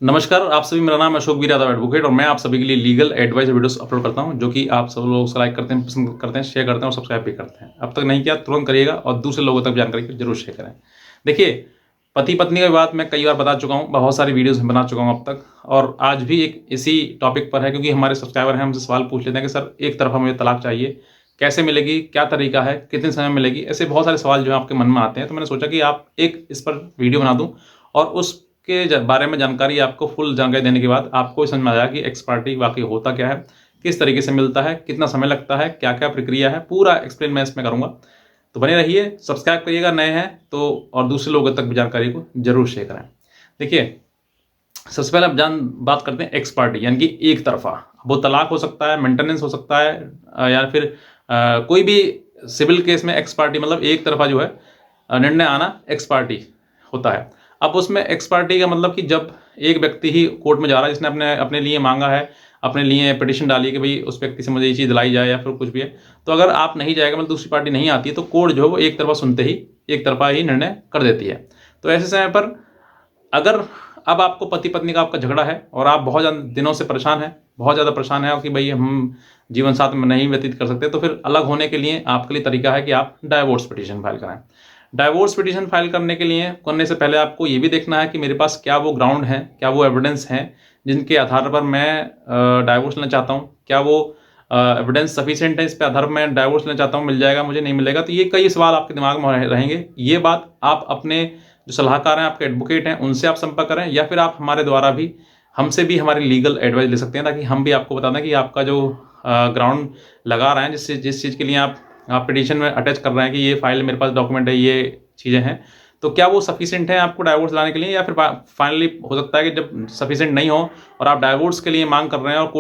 नमस्कार, आप सभी। मेरा नाम है अशोक वीर यादव एडवोकेट और मैं आप सभी के लिए लीगल एडवाइस वीडियोस अपलोड करता हूं, जो कि आप सब लोग लाइक करते हैं, पसंद करते हैं, शेयर करते हैं और सब्सक्राइब भी करते हैं। अब तक नहीं किया तुरंत करिएगा और दूसरे लोगों तक जानकारी जरूर शेयर करें। देखिए, पति पत्नी की बात मैं कई बार बता चुका हूँ, बहुत सारी वीडियोस में बना चुका हूँ अब तक, और आज भी एक इसी टॉपिक पर है, क्योंकि हमारे सब्सक्राइबर हैं, हमसे सवाल पूछ लेते हैं कि सर एक तरफा मुझे तलाक चाहिए, कैसे मिलेगी, क्या तरीका है, कितने समय में मिलेगी। ऐसे बहुत सारे सवाल जो है आपके मन में आते हैं, तो मैंने सोचा कि आप एक इस पर वीडियो बना दूं और उसके बारे में जानकारी, आपको फुल जानकारी देने के बाद आपको समझ में आया कि एक्स पार्टी वाकई होता क्या है, किस तरीके से मिलता है, कितना समय लगता है, क्या क्या प्रक्रिया है, पूरा एक्सप्लेन मैं इसमें करूंगा। तो बने रहिए, सब्सक्राइब करिएगा नए हैं तो, और दूसरे लोगों तक भी जानकारी को जरूर शेयर करें। देखिए, सबसे पहले आप बात करते हैं एक्स पार्टी, यानी कि एक तरफा। वो तलाक हो सकता है, मेंटेनेंस हो सकता है, या फिर कोई भी सिविल केस में एक्स पार्टी मतलब एक तरफा जो है निर्णय आना एक्स पार्टी होता है। अब उसमें एक्स पार्टी का मतलब कि जब एक व्यक्ति ही कोर्ट में जा रहा है, जिसने अपने अपने लिए मांगा है, अपने लिए पिटिशन डाली कि भाई उस व्यक्ति से मुझे ये चीज़ दिलाई जाए या फिर कुछ भी है, तो अगर आप नहीं जाएगा, मतलब दूसरी पार्टी नहीं आती है, तो कोर्ट जो है वो एक तरफा सुनते ही एक तरफा ही निर्णय कर देती है। तो ऐसे समय पर अगर अब आपको पति पत्नी का आपका झगड़ा है और आप बहुत ज़्यादा दिनों से परेशान हैं, बहुत ज़्यादा परेशान हैं कि भाई हम जीवन साथ में नहीं व्यतीत कर सकते, तो फिर अलग होने के लिए आपके लिए तरीका है कि आप डाइवोर्स पिटीशन फाइल कराएं। डाइवोर्स पिटीशन फाइल करने के लिए करने से पहले आपको ये भी देखना है कि मेरे पास क्या वो ग्राउंड है, क्या वो एविडेंस हैं जिनके आधार पर मैं डाइवोर्स लेना चाहता हूँ। क्या वो एविडेंस सफिशिएंट है, इस पे आधार पर मैं डाइवोर्स लेना चाहता हूँ, मिल जाएगा मुझे, नहीं मिलेगा। तो ये कई सवाल आपके दिमाग में रहेंगे। ये बात आप अपने जो सलाहकार हैं, आपके एडवोकेट हैं, उनसे आप संपर्क करें, या फिर आप हमारे द्वारा भी, हमसे भी हमारी लीगल एडवाइस ले सकते हैं, ताकि हम भी आपको बता दें कि आपका जो ग्राउंड लगा रहे हैं, जिस चीज़ के लिए आप पिटीशन में अटैच कर रहे हैं कि ये फाइल मेरे पास डॉक्यूमेंट है, ये चीज़ें हैं, तो क्या वो सफिशिएंट है आपको डाइवोर्स लाने के लिए, या फिर फाइनली हो सकता है कि जब सफिशिएंट नहीं हो और आप डाइवोर्स के लिए मांग कर रहे हैं और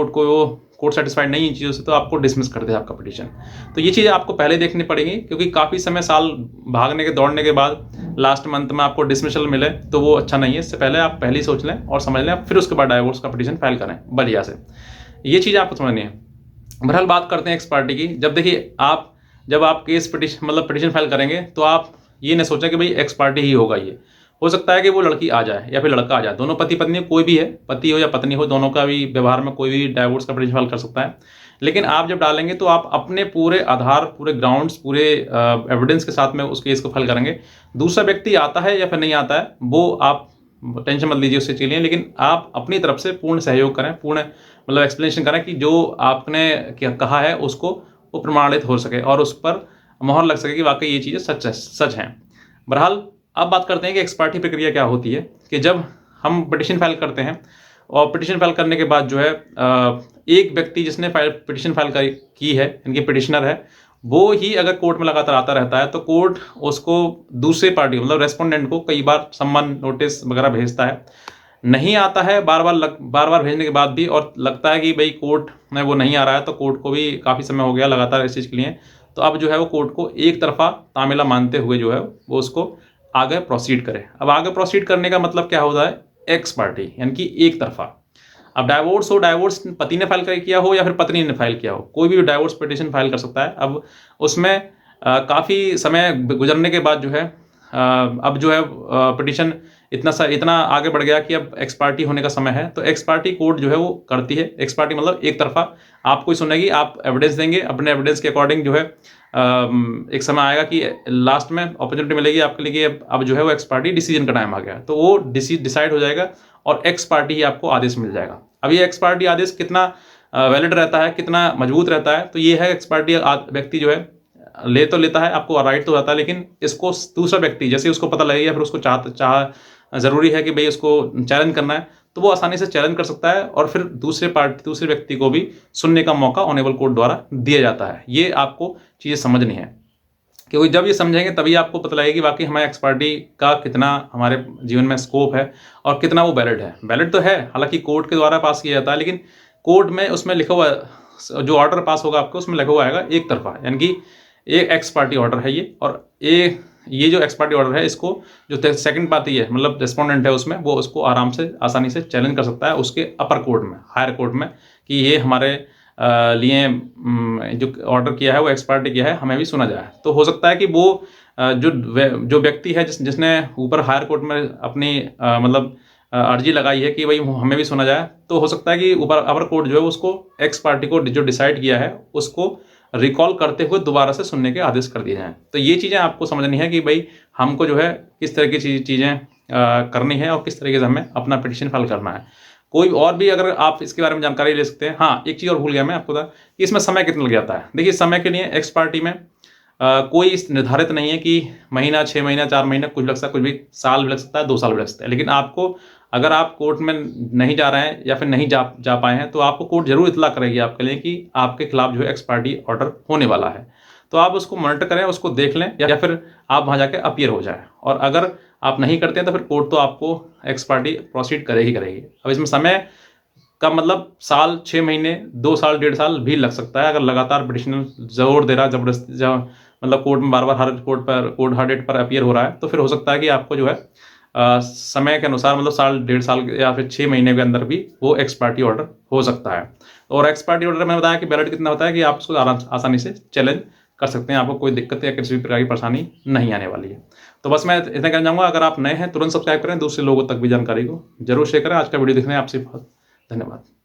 कोर्ट सेटिस्फाइड नहीं इन चीज़ों से, तो आपको डिसमिस कर दे आपका पिटीशन। तो ये चीज़ें आपको पहले देखनी पड़ेगी, क्योंकि काफ़ी समय साल भागने के दौड़ने के बाद लास्ट मंथ में आपको डिसमिसल मिले तो वो अच्छा नहीं है। इससे पहले आप पहले ही सोच लें और समझ लें, फिर उसके बाद डाइवोर्स का पिटीशन फाइल करें बढ़िया से। ये चीज़ आपको समझनी है। बहरहाल बात करते हैं एक्स पार्टी की। जब देखिए, जब आप केस पिटीशन मतलब पिटीशन फाइल करेंगे, तो आप ये न सोचें कि भाई एक्स पार्टी ही होगा। ये हो सकता है कि वो लड़की आ जाए या फिर लड़का आ जाए, दोनों पति पत्नी कोई भी है, पति हो या पत्नी हो, दोनों का भी व्यवहार में कोई भी डाइवोर्स का पिटीशन फाइल कर सकता है। लेकिन आप जब डालेंगे तो आप अपने पूरे आधार, पूरे ग्राउंड्स, पूरे एविडेंस के साथ में उस केस को फाइल करेंगे। दूसरा व्यक्ति आता है या फिर नहीं आता है, वो आप टेंशन मत लीजिए उससे चीज़, लेकिन आप अपनी तरफ से पूर्ण सहयोग करें, पूर्ण मतलब एक्सप्लेनेशन करें कि जो आपने कहा है उसको वो प्रमाणित हो सके और उस पर मोहर लग सके कि वाकई ये चीज़ें सच हैं। बहरहाल अब बात करते हैं कि एक्स पार्टी प्रक्रिया क्या होती है। कि जब हम पिटीशन फाइल करते हैं और पिटीशन फाइल करने के बाद जो है एक व्यक्ति जिसने पिटीशन फाइल की है, इनकी पिटिशनर है, वो ही अगर कोर्ट में लगातार आता रहता है, तो कोर्ट उसको दूसरे पार्टी मतलब रेस्पोंडेंट को कई बार सम्मन नोटिस वगैरह भेजता है। नहीं आता है बार बार भेजने के बाद भी, और लगता है कि भाई कोर्ट में वो नहीं आ रहा है, तो कोर्ट को भी काफ़ी समय हो गया लगातार इस चीज़ के लिए, तो अब जो है वो कोर्ट को एक तरफा तामीला मानते हुए जो है वो उसको आगे प्रोसीड करे। अब आगे प्रोसीड करने का मतलब क्या होता है, एक्स पार्टी यानी कि एक तरफा। अब डाइवोर्स पति ने फाइल किया हो या फिर पत्नी ने फाइल किया हो, कोई भी डाइवोर्स पिटीशन फाइल कर सकता है। अब उसमें काफ़ी समय गुजरने के बाद जो है अब जो है पिटीशन इतना आगे बढ़ गया कि अब एक्स पार्टी होने का समय है, तो एक्स पार्टी कोर्ट जो है वो करती है। एक्स पार्टी मतलब एक तरफा आपको ही सुनेगी, आप एविडेंस देंगे, अपने एविडेंस के अकॉर्डिंग जो है एक समय आएगा कि लास्ट में अपॉर्चुनिटी मिलेगी आपके लिए कि अब जो है वो एक्स पार्टी डिसीजन का टाइम आ गया, तो वो डिसाइड हो जाएगा और एक्स पार्टी ही आपको आदेश मिल जाएगा। अब ये एक्स पार्टी आदेश कितना वैलिड रहता है, कितना मजबूत रहता है, तो ये है एक्स पार्टी व्यक्ति जो है ले तो लेता है, आपको राइट तो रहता है, लेकिन इसको दूसरा व्यक्ति जैसे उसको पता लगेगा, फिर उसको चाह ज़रूरी है कि भाई उसको चैलेंज करना है, तो वो आसानी से चैलेंज कर सकता है और फिर दूसरे व्यक्ति को भी सुनने का मौका ऑनेबल कोर्ट द्वारा दिया जाता है। ये आपको चीज़ें समझनी है, क्योंकि जब ये समझेंगे तभी आपको पता लगेगा कि वाकई हमारे एक्स पार्टी का कितना हमारे जीवन में स्कोप है और कितना वो वैलिड है। वैलिड तो है, हालांकि कोर्ट के द्वारा पास किया जाता है, लेकिन कोर्ट में उसमें लिखा हुआ जो ऑर्डर पास होगा आपको, उसमें लिखा हुआ आएगा एक तरफा, यानी कि एक एक्स पार्टी ऑर्डर है ये। और ये जो एक्स पार्टी ऑर्डर है, इसको जो सेकंड पार्टी है मतलब रेस्पोंडेंट है उसमें, वो उसको आसानी से चैलेंज कर सकता है उसके अपर कोर्ट में, हायर कोर्ट में, कि ये हमारे लिए जो ऑर्डर किया है वो एक्स पार्टी किया है, हमें भी सुना जाए। तो हो सकता है कि वो जो व्यक्ति है जिसने ऊपर हायर कोर्ट में अपनी मतलब अर्जी लगाई है कि भाई हमें भी सुना जाए, तो हो सकता है कि ऊपर अपर कोर्ट जो है उसको एक्स पार्टी को जो डिसाइड किया है उसको रिकॉल करते हुए दोबारा से सुनने के आदेश कर दिए जाएँ। तो ये चीज़ें आपको समझनी है कि भाई हमको जो है किस तरह की चीज़ें करनी है और किस तरीके से हमें अपना पिटीशन फाइल करना है। कोई और भी अगर आप इसके बारे में जानकारी ले सकते हैं। हाँ, एक चीज़ और भूल गया मैं आपको बता, कि इसमें समय कितना लग जाता है। देखिए, समय के लिए एक्स पार्टी में कोई निर्धारित नहीं है कि महीना, 6 महीना, 4 महीना, कुछ लग सकता है, कुछ भी साल भी लग सकता है, 2 साल भी लग सकता है। लेकिन आपको, अगर आप कोर्ट में नहीं जा रहे हैं या फिर नहीं जा पाए हैं, तो आपको कोर्ट ज़रूर इत्तला करेगी आपके लिए कि आपके खिलाफ जो है एक्स पार्टी ऑर्डर होने वाला है। तो आप उसको मॉनिटर करें, उसको देख लें, या फिर आप वहाँ जाके अपीयर हो जाएँ। और अगर आप नहीं करते हैं तो फिर कोर्ट तो आपको एक्स पार्टी प्रोसीड करेगी। अब इसमें समय का मतलब साल, 6 महीने, 2 साल, 1.5 साल भी लग सकता है, अगर लगातार पिटिशनर ज़ोर दे रहा है, ज़बरदस्ती मतलब कोर्ट में बार-बार हर डेट पर अपीयर हो रहा है, तो फिर हो सकता है कि आपको जो है समय के अनुसार, मतलब साल, 1.5 साल या फिर 6 महीने के अंदर भी वो एक्स पार्टी ऑर्डर हो सकता है। और एक्स पार्टी ऑर्डर मैंने बताया कि वैलिड कितना होता है कि आप उसको आसानी से चैलेंज कर सकते हैं, आपको कोई दिक्कत या किसी भी प्रकार की परेशानी नहीं आने वाली है। तो बस मैं इतना कहना चाहूँगा, अगर आप नए हैं तुरंत सब्सक्राइब करें, दूसरे लोगों तक भी जानकारी को जरूर शेयर करें। आज का वीडियो देखने आपसे बहुत धन्यवाद।